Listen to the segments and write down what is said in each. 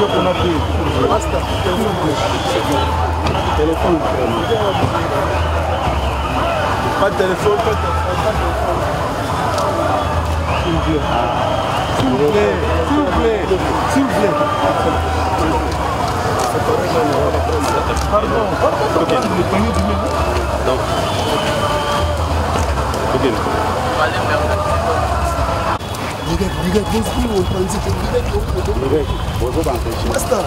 qu'on a pris. Basta. Téléphone. Pas de téléphone, pas de téléphone. S'il vous plaît. S'il vous plaît. S'il vous plaît. S'il vous plaît. Pardon. Ok. Donc. Ok. Basta.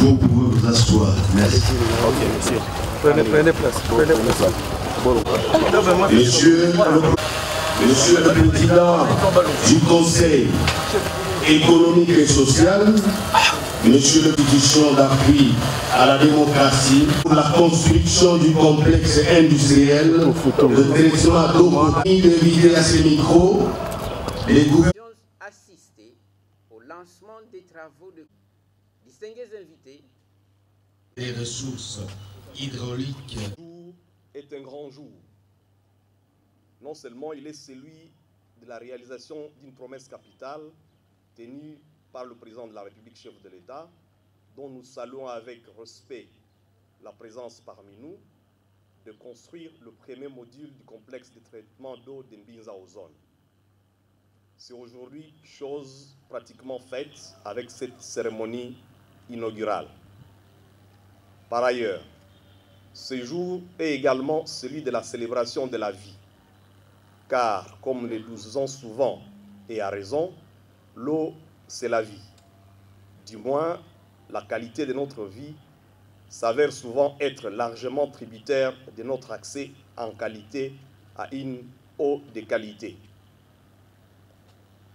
Vous pouvez vous asseoir. Merci. Ok, monsieur. Prenez place. Prenez place. Monsieur le Président du Conseil économique et social, Monsieur le Pétition d'appui à la démocratie pour la construction du complexe industriel de traitement d'eau d'éviter à ces micros les gouvernements. Assister au lancement des travaux de distingués invités. Les ressources hydrauliques. Ce jour est un grand jour. Non seulement il est celui de la réalisation d'une promesse capitale tenue par le président de la République, chef de l'État, dont nous saluons avec respect la présence parmi nous, de construire le premier module du complexe de traitement d'eau de Mbinza Ozone. C'est aujourd'hui chose pratiquement faite avec cette cérémonie inaugurale. Par ailleurs, ce jour est également celui de la célébration de la vie. Car, comme le disons souvent et à raison, l'eau, c'est la vie. Du moins, la qualité de notre vie s'avère souvent être largement tributaire de notre accès en qualité à une eau de qualité.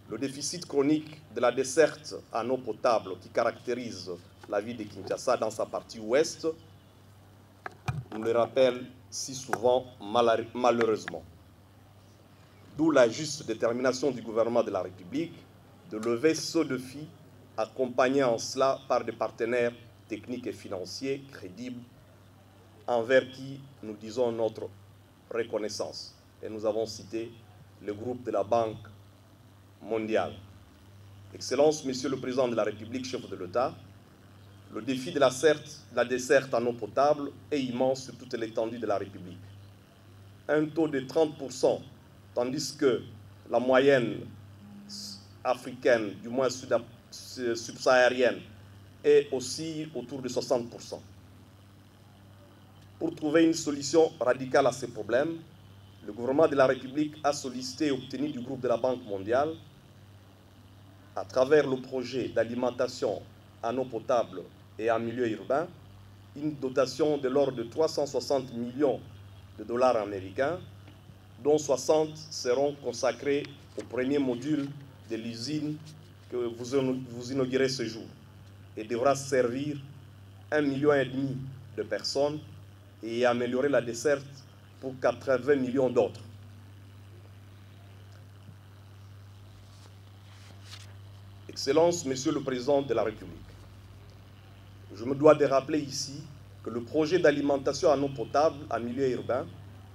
Le déficit chronique de la desserte en eau potable qui caractérise la ville de Kinshasa dans sa partie ouest nous le rappelle si souvent malheureusement. D'où la juste détermination du gouvernement de la République de lever ce défi, accompagné en cela par des partenaires techniques et financiers crédibles, envers qui nous disons notre reconnaissance. Et nous avons cité le groupe de la Banque mondiale. Excellence, Monsieur le Président de la République, chef de l'État, le défi de la desserte en eau potable est immense sur toute l'étendue de la République. Un taux de 30%, tandis que la moyenne africaine, du moins subsaharienne, est aussi autour de 60%. Pour trouver une solution radicale à ces problèmes, le gouvernement de la République a sollicité et obtenu du groupe de la Banque mondiale, à travers le projet d'alimentation en eau potable et en milieu urbain, une dotation de l'ordre de 360 millions de dollars américains, dont 60 seront consacrés au premier module de l'usine que vous inaugurez ce jour et devra servir 1,5 million de personnes et améliorer la desserte pour 80 millions d'autres. Excellence, Monsieur le Président de la République, je me dois de rappeler ici que le projet d'alimentation en eau potable en milieu urbain,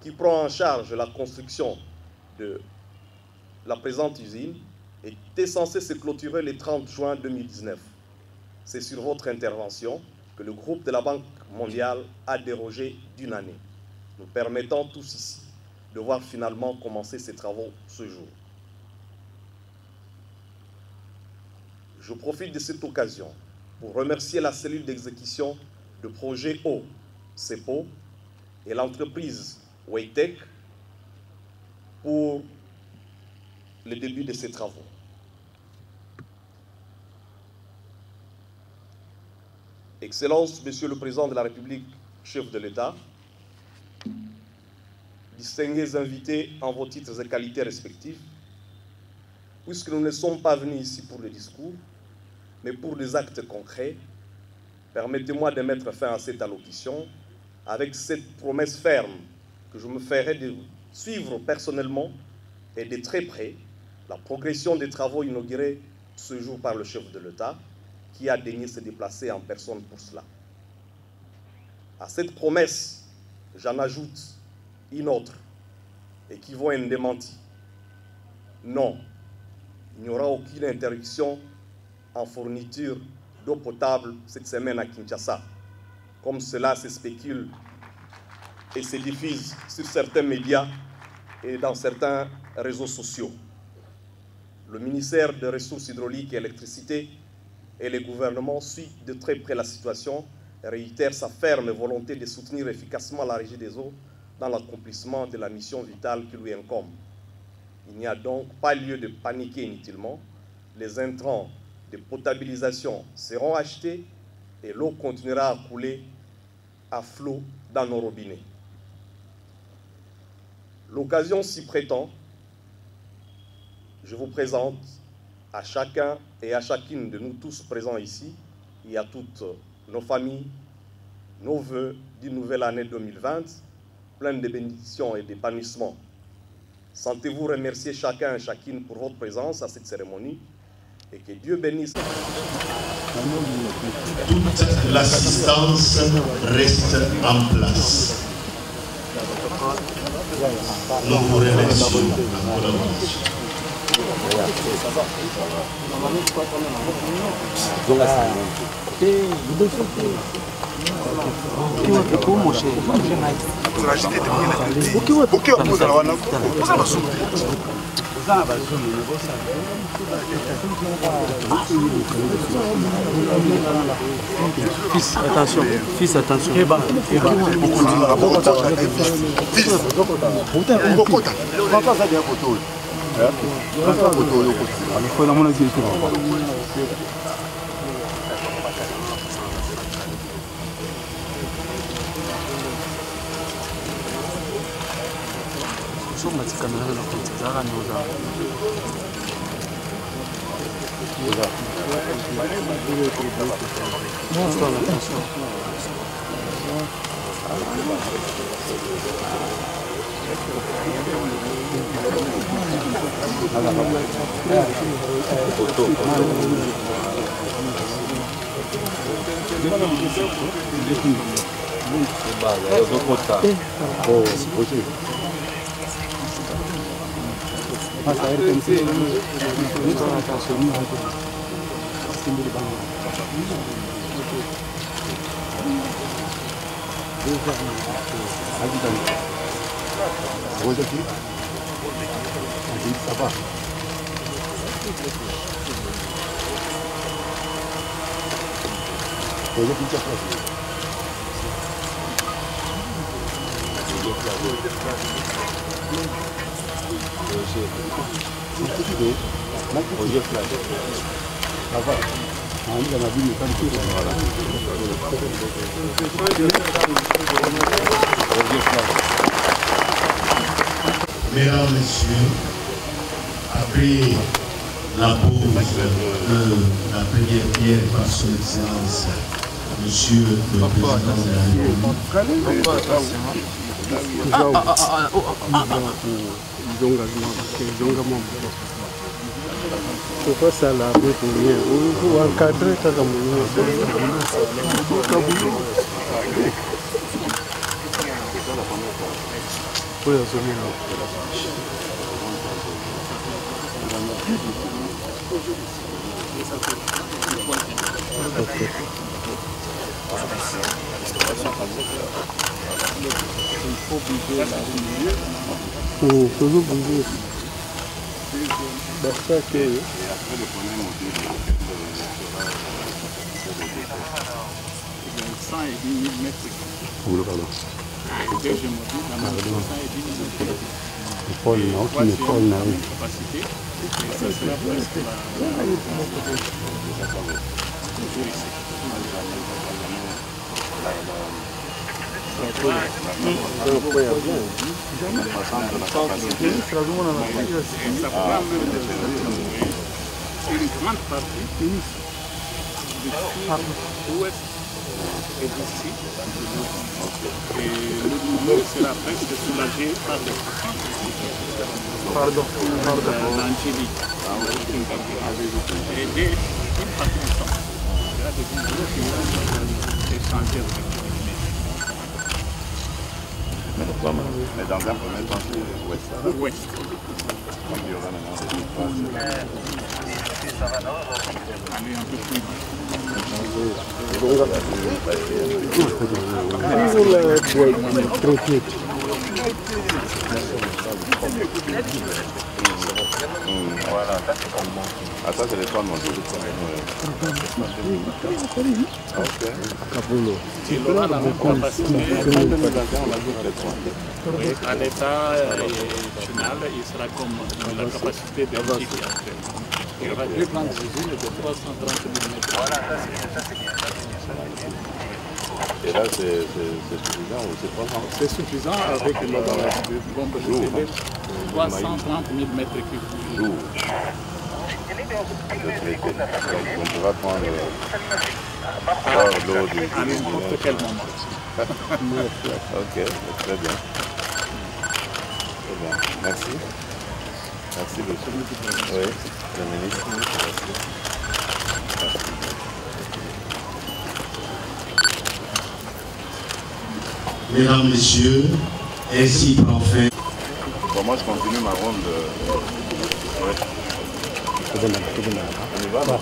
qui prend en charge la construction de la présente usine, était censé se clôturer le 30 juin 2019. C'est sur votre intervention que le groupe de la Banque mondiale a dérogé d'une année, nous permettant tous ici de voir finalement commencer ces travaux ce jour. Je profite de cette occasion pour remercier la cellule d'exécution de projet eau, CEPO, et l'entreprise Waytech pour le début de ces travaux. Excellence, Monsieur le Président de la République, chef de l'État, distingués invités en vos titres et qualités respectifs, puisque nous ne sommes pas venus ici pour le discours, mais pour des actes concrets, permettez-moi de mettre fin à cette allocution avec cette promesse ferme que je me ferai de suivre personnellement et de très près la progression des travaux inaugurés ce jour par le chef de l'État qui a daigné se déplacer en personne pour cela. À cette promesse, j'en ajoute une autre et qui vaut un démenti. Non, il n'y aura aucune interruption en fourniture d'eau potable cette semaine à Kinshasa, comme cela se spécule et se diffuse sur certains médias et dans certains réseaux sociaux. Le ministère des Ressources hydrauliques et électricité et le gouvernement suivent de très près la situation et réitèrent sa ferme volonté de soutenir efficacement la Régie des eaux dans l'accomplissement de la mission vitale qui lui incombe. Il n'y a donc pas lieu de paniquer inutilement. Les intrants de potabilisation seront achetés et l'eau continuera à couler à flot dans nos robinets. L'occasion s'y prétend. Je vous présente à chacun et à chacune de nous tous présents ici et à toutes nos familles, nos vœux d'une nouvelle année 2020, pleine de bénédictions et d'épanouissement. Sentez-vous remercier chacun et chacune pour votre présence à cette cérémonie et que Dieu bénisse. Toute l'assistance reste en place. Nous vous remercions de la collaboration. Fils, attention. Fils, attention. Mesdames, Messieurs, après la pause de la première pierre par son Excellence, Monsieur le Président de la République, c'est pas ça la rue pour rien. Vous encadrez ça comme toujours bouger. Basta que une grande partie du sud-ouest et d'ici. Et le milieu sera presque soulagé par le l'angélique. Et dès une partie du temps, il y a des vidéos qui vont échanger avec les mais dans un premier temps, c'est ouest. ouest. Comme il y aura maintenant des espaces. Aller un peu plus loin. Voilà. Ah, ça, c'est les toits de mon Dieu. Ok. Il aura la même capacité. Oui, à l'état final, il sera comme la capacité de l'Antique actuelle. Il y aura deux grandes usines de 330 000 m². Et là, c'est suffisant ou c'est 300? C'est suffisant avec les bombes de CV, 330 000 m3. Jour. Donc, on pourra prendre l'eau du À n'importe quel moment. Ok, très bien. Très bien. Merci. Merci beaucoup. Oui, le ministre. Merci. Mesdames, Messieurs, ainsi enfin. Bon, moi je continue ma ronde. Ouais. On y va, non?